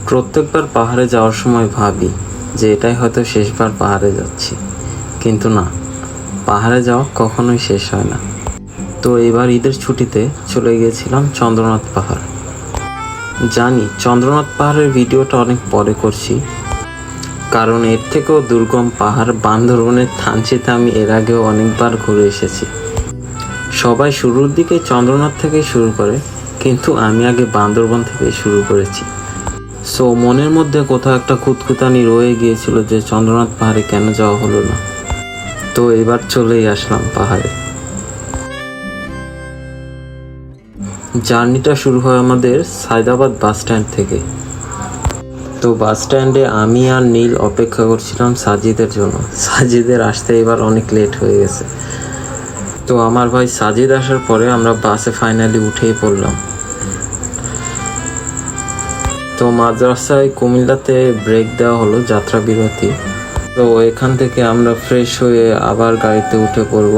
প্রত্যেকবার পাহাড়ে যাওয়ার সময় ভাবি যে এটাই হয়তো শেষবার পাহাড়ে যাচ্ছি, কিন্তু না, পাহাড়ে যাওয়া কখনোই শেষ হয় না। তো এবার ঈদের ছুটিতে চলে গিয়েছিলাম চন্দ্রনাথ পাহাড়। জানি চন্দ্রনাথ পাহাড়ের ভিডিওটা অনেক পরে করছি, কারণ এর থেকেও দুর্গম পাহাড় বান্দরবনের থানচিতে আমি এর আগেও অনেকবার ঘুরে এসেছি। সবাই শুরুর দিকে চন্দ্রনাথ থেকে শুরু করে, কিন্তু আমি আগে বান্দরবন থেকে শুরু করেছি। সো মনের মধ্যে কোথাও একটা খুঁতখুঁতানি রয়ে গিয়েছিল যে চন্দ্রনাথ পাহাড়ে কেন যাওয়া হলো না। তো এবার চলেই আসলাম পাহাড়ে। জার্নিটা শুরু হয় আমাদের সায়দাবাদ বাস স্ট্যান্ড থেকে। তো বাস স্ট্যান্ডে আমি আর নীল অপেক্ষা করছিলাম সাজিদের জন্য। সাজিদের আসতে এবার অনেক লেট হয়ে গেছে। তো আমার ভাই সাজিদ আসার পরে আমরা বাসে ফাইনালি উঠেই পড়লাম। তো মাদ্রাসায় কুমিল্লাতে ব্রেক দেওয়া হলো, যাত্রা বিরতি। তো এখান থেকে আমরা ফ্রেশ হয়ে আবার গাড়িতে উঠে পড়ব।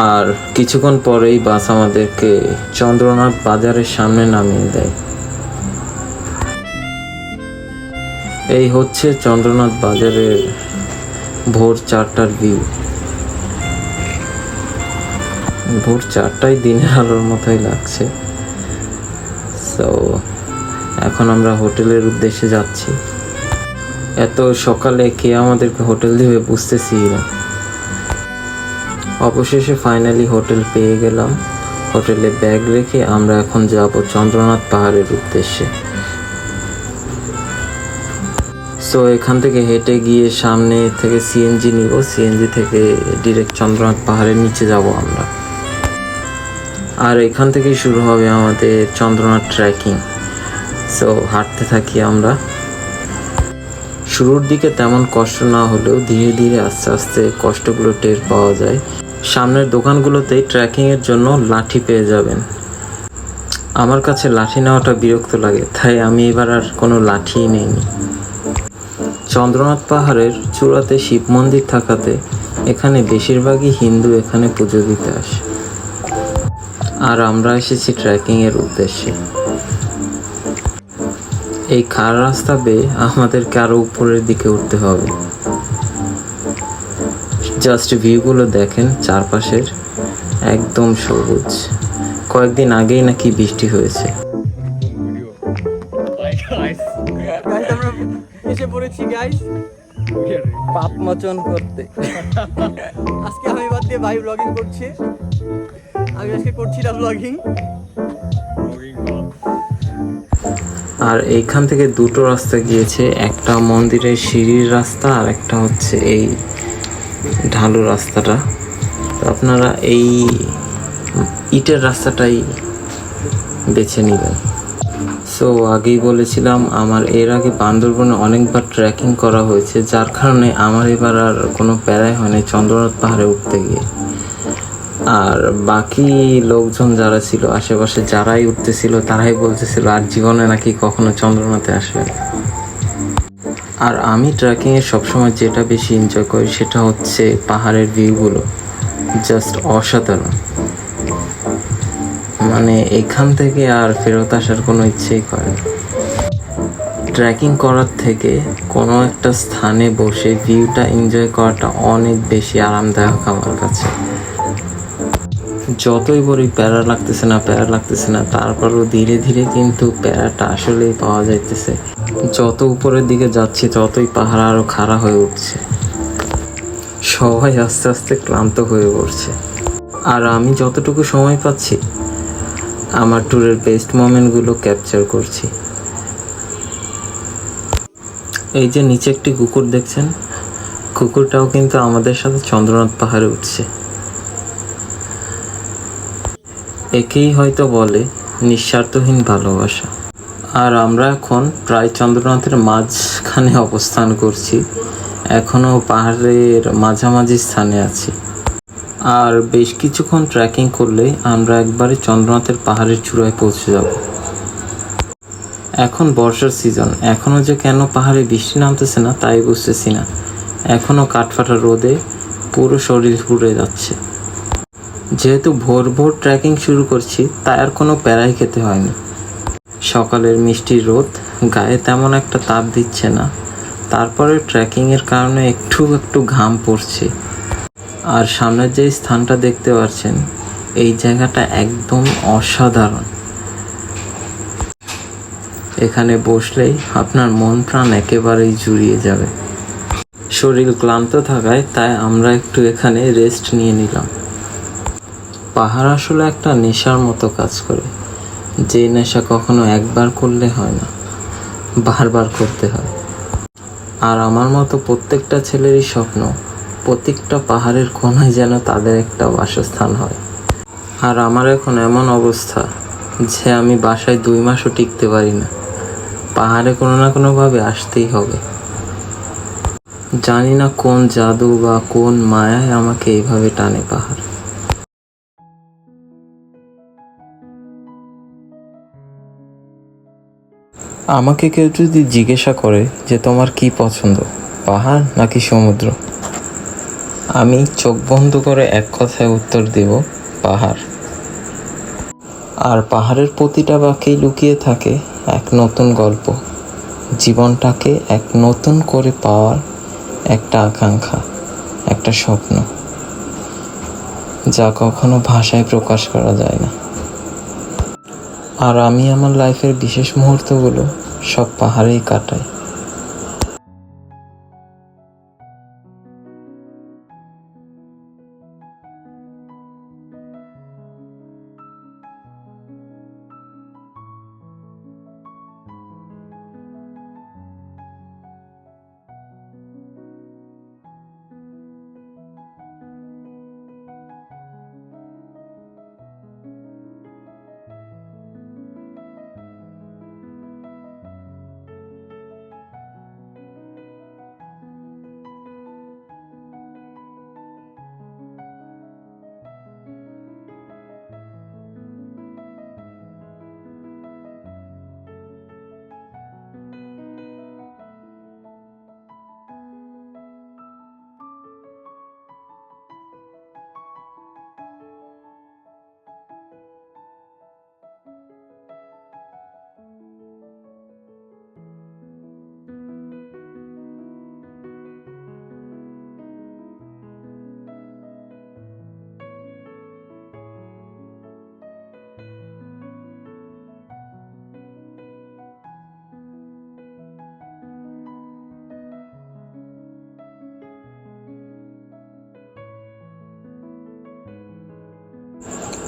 আর কিছুক্ষণ পরেই বাস আমাদেরকে চন্দ্রনাথ বাজারের সামনে নামিয়ে দেয়। এই হচ্ছে চন্দ্রনাথ বাজারের ভোর 4টার ভিউ। ভোর 4টায় দিনের আলোর মতোই লাগছে। সো এখন আমরা হোটেলের উদ্দেশ্যে যাচ্ছি। এত সকালে কে আমাদেরকে হোটেল দিবে বুঝতেছি না। অবশেষে ফাইনালি হোটেল পেয়ে গেলাম। হোটেলে ব্যাগ রেখে আমরা এখন যাব চন্দ্রনাথ পাহাড়ের উদ্দেশ্যে। সো এখান থেকে হেঁটে গিয়ে সামনে থেকে সিএনজি নিব, সিএনজি থেকে ডিরেক্ট চন্দ্রনাথ পাহাড়ের নিচে যাব আমরা। আর এখান থেকেই শুরু হবে আমাদের চন্দ্রনাথ ট্রেকিং। সো হাঁটতে থাকি আমরা। শুরুর দিকে তেমন কষ্ট না হলেও ধীরে ধীরে আস্তে আস্তে কষ্টগুলো টের পাওয়া যায়। সামনের দোকানগুলোতেই ট্রেকিংয়ের জন্য লাঠি পেয়ে যাবেন। আমার কাছে লাঠি নেওয়াটা বিরক্ত লাগে, তাই আমি এবার আর কোনো লাঠিই নেইনি। চন্দ্রনাথ পাহাড়ের চূড়াতে শিব মন্দির থাকাতে এখানে বেশিরভাগই হিন্দু এখানে পুজো দিতে আসে। আর আমরা এসেছি ট্রেকিংয়ের উদ্দেশ্যে। এই খাড়া রাস্তা বেয়ে আমাদেরকে আরো উপরের দিকে উঠতে হবে। জাস্ট ভিউগুলো দেখেন চারপাশের, একদম সবুজ। কয়েকদিন আগেই নাকি বৃষ্টি হয়েছে। এসে পড়েছি গাইস পাপ মোচন করতে। আজকে আমি বাদ দিয়ে ভাই ব্লগিং করছি। আমি আজকে করছি না ব্লগিং। আর এইখান থেকে দুটো রাস্তা গিয়েছে, একটা মন্দিরের সিঁড়ির রাস্তা আর একটা হচ্ছে এই ঢালু রাস্তাটা। তো আপনারা এই ইটের রাস্তাটাই বেছে নেবেন। সো আগেই বলেছিলাম আমার এর আগে বান্দরবনে অনেকবার ট্রেকিং করা হয়েছে, যার কারণে আমার এবার আর কোনো প্যারাই হয়নি চন্দ্রনাথ পাহাড়ে উঠতে গিয়ে। আর বাকি লোকজন যারা ছিল আশেপাশে, যারাই উঠতেছিল তারাই বলতেছিল আর জীবনে নাকি কখনো চন্দ্রনাথে আসবে। আর আমি ট্রেকিংয়ে সবসময় যেটা বেশি এনজয় করি সেটা হচ্ছে পাহাড়ের ভিউগুলো। জাস্ট অসাধারণ। মানে এখান থেকে আর ফেরত আসার কোনো ইচ্ছেই করে না। ট্রেকিং করার থেকে কোনো একটা স্থানে বসে ভিউটা এনজয় করাটা অনেক বেশি আরামদায়ক আমার কাছে। যতই বলি প্যারা লাগতেছে না, তারপরও ধীরে ধীরে কিন্তু প্যারাটা আসলেই পাওয়া যাইতেছে। যত উপরের দিকে যাচ্ছি ততই পাহাড় আরো খাড়া হয়ে উঠছে। সবাই আস্তে আস্তে ক্লান্ত হয়ে পড়ছে। আর আমি যতটুকু সময় পাচ্ছি আমার ট্যুরের বেস্ট মোমেন্টগুলো ক্যাপচার করছি। এই যে নিচে একটি কুকুর দেখছেন, কুকুরটাও কিন্তু আমাদের সাথে চন্দ্রনাথ পাহাড়ে উঠছে। একেই হয়তো বলে নিঃস্বার্থহীন ভালোবাসা। আর আমরা এখন প্রায় চন্দ্রনাথের মাঝখানে অবস্থান করছি। এখনও পাহাড়ের মাঝামাঝি স্থানে আছি। আর বেশ কিছুক্ষণ ট্রেকিং করলে আমরা একবারে চন্দ্রনাথের পাহাড়ের চূড়ায় পৌঁছে যাব। এখন বর্ষার সিজন, এখনও যে কেন পাহাড়ে বৃষ্টি নামতেছে না তাই বুঝতেছি না। এখনও কাঠফাটা রোদে পুরো শরীর পুড়ে যাচ্ছে। যেহেতু ভোর ভোর ট্রেকিং শুরু করছি তাই আর কোনো প্যারাই খেতে হয়নি। সকালের মিষ্টি রোদ গায়ে তেমন একটা তাপ দিচ্ছে না, তারপরে ট্রেকিংয়ের কারণে একটু একটু ঘাম পড়ছে। আর সামনের যে স্থানটা দেখতে পাচ্ছেন, এই জায়গাটা একদম অসাধারণ। এখানে বসলেই আপনার মন প্রাণ একেবারেই জুড়িয়ে যাবে। শরীর ক্লান্ত থাকায় তাই আমরা একটু এখানে রেস্ট নিয়ে নিলাম। পাহাড় আসলে একটা নেশার মতো কাজ করে, যে নেশা কখনো একবার করলে হয় না, বারবার করতে হয়। আর আমার মতো প্রত্যেকটা ছেলেরই স্বপ্ন প্রত্যেকটা পাহাড়ের কোণায় যেন তাদের একটা বাসস্থান হয়। আর আমার এখন এমন অবস্থা যে আমি বাসায় 2 মাসও টিকতে পারি না, পাহাড়ে কোনো না কোনোভাবে আসতেই হবে। জানি না কোন জাদু বা কোন মায়ায় আমাকে এইভাবে টানে পাহাড়। আমাকে কেউ যদি জিজ্ঞাসা করে যে তোমার কি পছন্দ, পাহাড় নাকি সমুদ্র, আমি চোখ বন্ধ করে এক কথায় উত্তর দেব, পাহাড়। আর পাহাড়ের প্রতিটা বাঁকেই লুকিয়ে থাকে এক নতুন গল্প, জীবনটাকে এক নতুন করে পাওয়ার একটা আকাঙ্ক্ষা, একটা স্বপ্ন, যা কখনো ভাষায় প্রকাশ করা যায় না। আর আমি আমার লাইফের বিশেষ মুহূর্তগুলো সব পাহাড়েই কাটাই।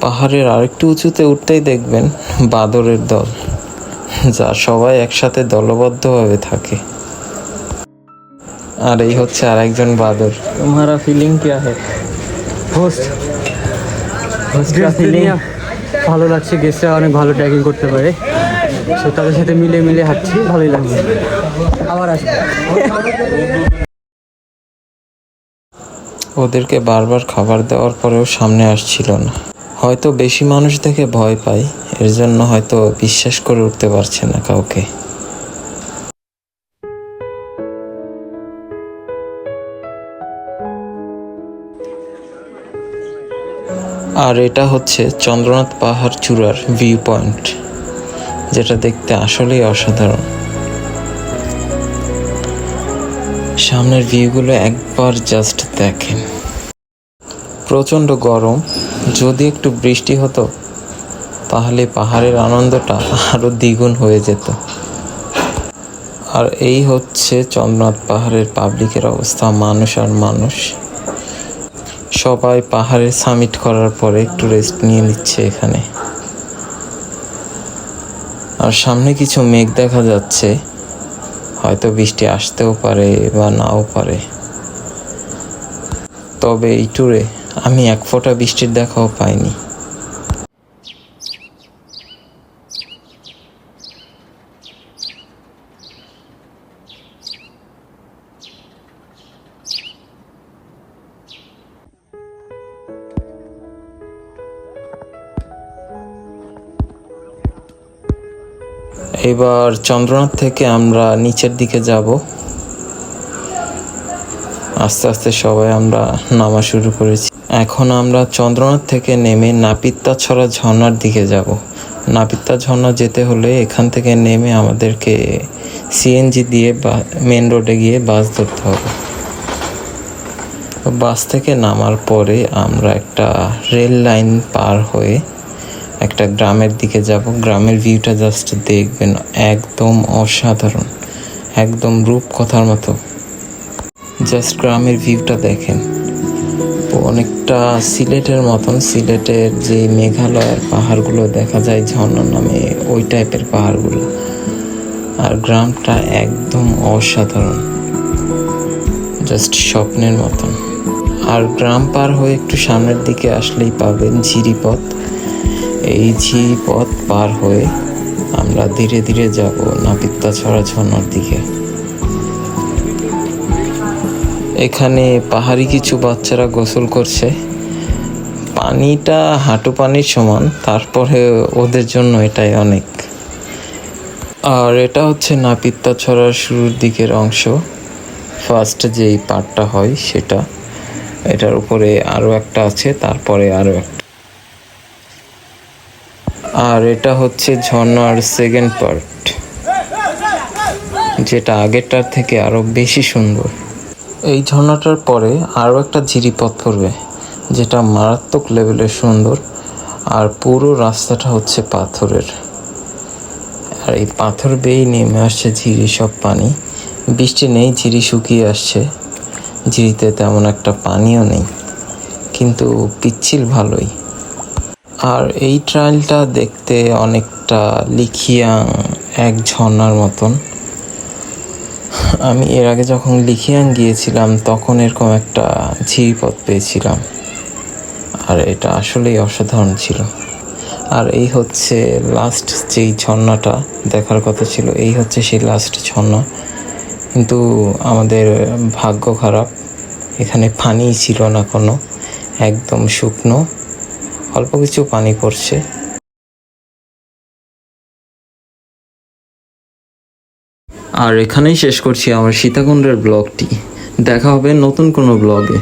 পাহাড়ের আরেকটু উঁচুতে উঠতেই দেখবেন বাদরের দল, যা সবাই একসাথে দলবদ্ধভাবে থাকে। আর এই হচ্ছে আরেকজন বাদর। তোমারা ফিলিং क्या है? হোস্ট ফিলিং ভালো লাগছে, গেস্টরা অনেক ভালো ট্রেকিং করতে পারে, তো তাদের সাথে মিলে মিলে হাঁটছি, ভালোই লাগছে। আবার আসবো। ওদেরকে বারবার খাবার দেওয়ার পরেও সামনে আসছিল না। হয়তো বেশি মানুষ দেখে ভয় পায়, এর জন্য হয়তো বিশ্বাস করে উঠতে পারছে না কাউকে। আর এটা হচ্ছে চন্দ্রনাথ পাহাড় চূড়ার ভিউ পয়েন্ট, যেটা দেখতে আসলেই অসাধারণ। সামনের ভিউগুলো একবার জাস্ট দেখেন। প্রচণ্ড গরম, যদি একটু বৃষ্টি হতো তাহলে পাহাড়ের আনন্দটা আরো দ্বিগুণ হয়ে যেত। আর এই হচ্ছে চন্দ্রনাথ পাহাড়ের পাবলিকের অবস্থা, মানুষ আর মানুষ। সবাই পাহাড়ে সামিট করার পরে একটু রেস্ট নিয়ে নিচ্ছে এখানে। আর সামনে কিছু মেঘ দেখা যাচ্ছে, হয়তো বৃষ্টি আসতেও পারে বা নাও পারে। তবে এই ট্যুরে আমি এক ফোঁটা বৃষ্টির দেখাও পাইনি। এবার চন্দ্রনাথ থেকে আমরা নিচের দিকে যাব। আস্তে আস্তে সবাই আমরা নামা শুরু করেছি। এখন আমরা চন্দ্রনাথ থেকে নেমে নাপিতাছড়া ঝর্ণার দিকে যাব। নাপিতা ঝর্ণা যেতে হলে এখান থেকে নেমে আমাদেরকে সিএনজি দিয়ে মেন রোডে গিয়ে বাস ধরতে হবে। বাস থেকে নামার পরে আমরা একটা রেল লাইন পার হয়ে একটা গ্রামের দিকে যাব। গ্রামের ভিউটা জাস্ট দেখবেন, একদম অসাধারণ, একদম রূপকথার মতো। জাস্ট গ্রামের ভিউটা দেখেন, অনেকটা সিলেটের মতন। সিলেটের যে মেঘালয়ের পাহাড়গুলো দেখা যায় ঝর্ণার নামে, ওই টাইপের পাহাড়গুলো। আর গ্রামটা একদম অসাধারণ, জাস্ট স্বপ্নের মতন। আর গ্রাম পার হয়ে একটু সামনের দিকে আসলেই পাবেন ঝিরিপথ। এই ঝিরিপথ পার হয়ে আমরা ধীরে ধীরে যাব নাপিতাছড়া ঝর্ণার দিকে। এখানে পাহাড়ি কিছু বাচ্চারা গোসল করছে। পানিটা হাঁটু পানির সমান, তারপরে ওদের জন্য এটাই অনেক। আর এটা হচ্ছে নাপিতাছড়ার শুরুর দিকের অংশ, ফার্স্ট যেই পার্টটা হয় সেটা। এটার উপরে আরও একটা আছে, তারপরে আরও একটা। আর এটা হচ্ছে ঝর্ণার সেকেন্ড পার্ট, যেটা আগেরটার থেকে আরও বেশি সুন্দর। এই ঝর্ণাটার পরে আরও একটা ঝিরিপথ পড়বে, যেটা মারাত্মক লেভেলের সুন্দর। আর পুরো রাস্তাটা হচ্ছে পাথরের। আর এই পাথর বেয়েই নেমে আসছে ঝিরি সব পানি। বৃষ্টি নেই, ঝিরি শুকিয়ে আসছে। ঝিরিতে তেমন একটা পানিও নেই, কিন্তু পিচ্ছিল ভালোই। আর এই ট্রায়ালটা দেখতে অনেকটা লিখিয়াং এক ঝর্ণার মতন। আমি এর আগে যখন লিখিয়াং গিয়েছিলাম তখন এরকম একটা ঝিরিপথ পেয়েছিলাম, আর এটা আসলেই অসাধারণ ছিল। আর এই হচ্ছে লাস্ট যেই ঝর্ণাটা দেখার কথা ছিল, এই হচ্ছে সেই লাস্ট ঝর্ণা। কিন্তু আমাদের ভাগ্য খারাপ, এখানে পানিই ছিল না কোনো, একদম শুকনো, অল্প কিছু পানি পড়ছে। আর এখানেই শেষ করছি আমার সীতাকুণ্ডের ব্লগটি। দেখা হবে নতুন কোনো ব্লগে।